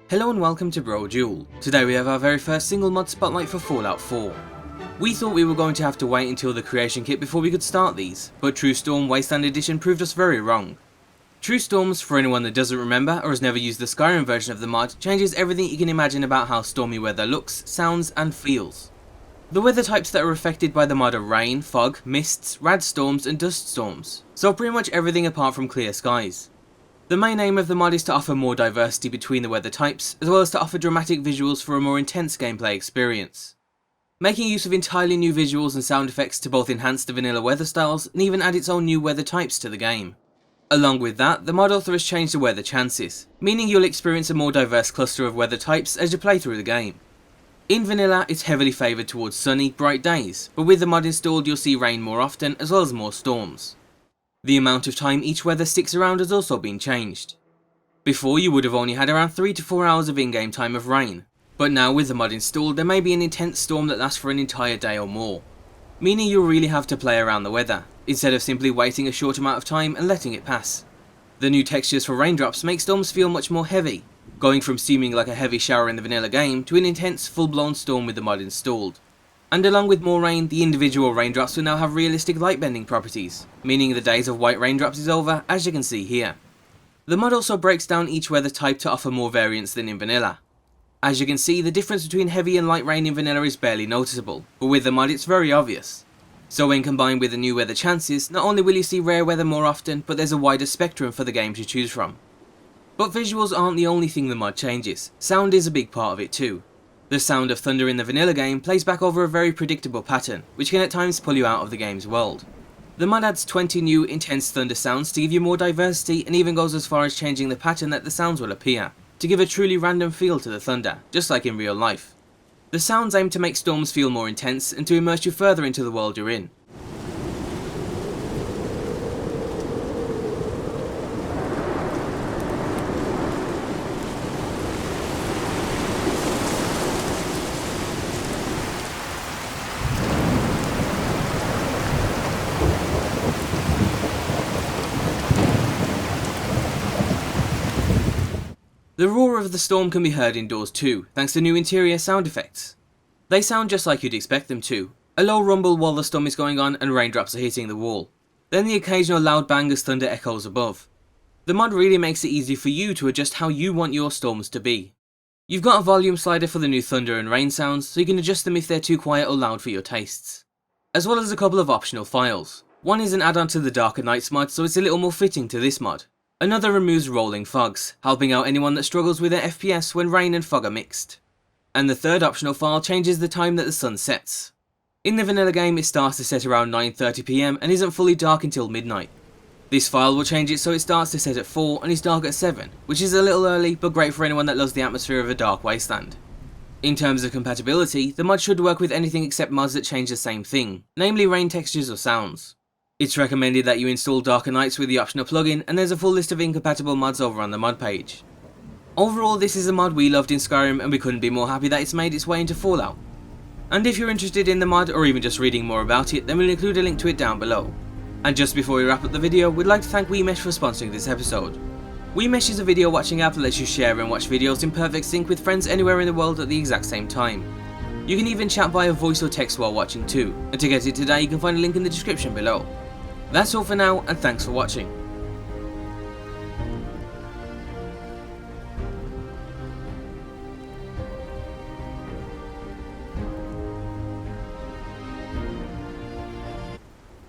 Hello and welcome to Brodual. Today we have our very first single mod spotlight for Fallout 4. We thought we were going to have to wait until the creation kit before we could start these, but True Storm Wasteland Edition proved us very wrong. True Storms, for anyone that doesn't remember or has never used the Skyrim version of the mod, changes everything you can imagine about how stormy weather looks, sounds and feels. The weather types that are affected by the mod are rain, fog, mists, rad storms and dust storms, so pretty much everything apart from clear skies. The main aim of the mod is to offer more diversity between the weather types, as well as to offer dramatic visuals for a more intense gameplay experience. Making use of entirely new visuals and sound effects to both enhance the vanilla weather styles and even add its own new weather types to the game. Along with that, the mod author has changed the weather chances, meaning you'll experience a more diverse cluster of weather types as you play through the game. In vanilla, it's heavily favoured towards sunny, bright days, but with the mod installed you'll see rain more often as well as more storms. The amount of time each weather sticks around has also been changed. Before you would have only had around 3 to 4 hours of in-game time of rain, but now with the mod installed there may be an intense storm that lasts for an entire day or more, meaning you'll really have to play around the weather, instead of simply waiting a short amount of time and letting it pass. The new textures for raindrops make storms feel much more heavy, going from seeming like a heavy shower in the vanilla game to an intense full-blown storm with the mod installed. And along with more rain, the individual raindrops will now have realistic light bending properties, meaning the days of white raindrops is over, as you can see here. The mod also breaks down each weather type to offer more variance than in vanilla. As you can see, the difference between heavy and light rain in vanilla is barely noticeable, but with the mod it's very obvious. So when combined with the new weather chances, not only will you see rare weather more often, but there's a wider spectrum for the game to choose from. But visuals aren't the only thing the mod changes, sound is a big part of it too. The sound of thunder in the vanilla game plays back over a very predictable pattern, which can at times pull you out of the game's world. The mod adds 20 new intense thunder sounds to give you more diversity and even goes as far as changing the pattern that the sounds will appear, to give a truly random feel to the thunder, just like in real life. The sounds aim to make storms feel more intense and to immerse you further into the world you're in. The roar of the storm can be heard indoors too, thanks to new interior sound effects. They sound just like you'd expect them to, a low rumble while the storm is going on and raindrops are hitting the wall, then the occasional loud bang as thunder echoes above. The mod really makes it easy for you to adjust how you want your storms to be. You've got a volume slider for the new thunder and rain sounds, so you can adjust them if they're too quiet or loud for your tastes. As well as a couple of optional files. One is an add-on to the Darker Nights mod, so it's a little more fitting to this mod. Another removes rolling fogs, helping out anyone that struggles with their FPS when rain and fog are mixed. And the third optional file changes the time that the sun sets. In the vanilla game it starts to set around 9:30 PM and isn't fully dark until midnight. This file will change it so it starts to set at 4 and is dark at 7, which is a little early but great for anyone that loves the atmosphere of a dark wasteland. In terms of compatibility, the mod should work with anything except mods that change the same thing, namely rain textures or sounds. It's recommended that you install Darker Nights with the optional plugin, and there's a full list of incompatible mods over on the mod page. Overall, this is a mod we loved in Skyrim and we couldn't be more happy that it's made its way into Fallout. And if you're interested in the mod or even just reading more about it, then we'll include a link to it down below. And just before we wrap up the video, we'd like to thank WeMesh for sponsoring this episode. WeMesh is a video watching app that lets you share and watch videos in perfect sync with friends anywhere in the world at the exact same time. You can even chat via voice or text while watching too, and to get it today you can find a link in the description below. That's all for now, and thanks for watching.